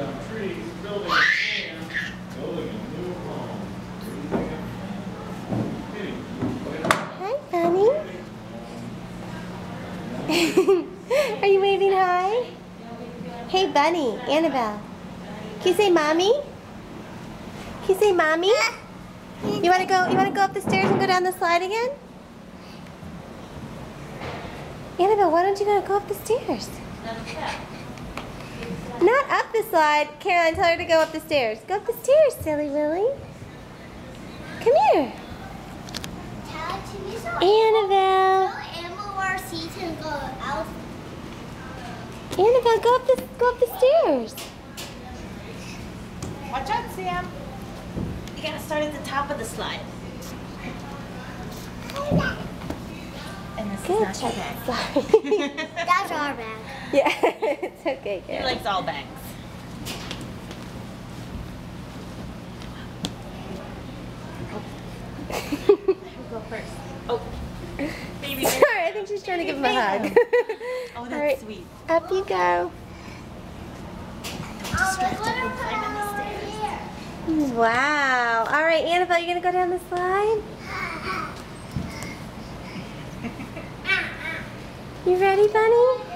down trees, building a camp, building a new home. Hi, Bunny. Are you waving hi? Hey, Bunny, Annabelle. Can you say mommy? Can you say mommy? You wanna go up the stairs and go down the slide again? Annabelle, why don't you go up the stairs? Not up the slide. Caroline, tell her to go up the stairs. Go up the stairs, silly Willy. Come here. Annabelle. Annabelle, go up the stairs. Watch out, Sam. You gotta start at the top of the slide. And this Good is not your bag. That's our bag. Yeah, it's okay, He Karen. likes all bags. Go first. Oh, baby. Sorry, I think she's trying to give him a hug. Oh, that's All right, sweet. up you go. Wow. All right, Annabelle, you gonna go down the slide? You ready, Bunny?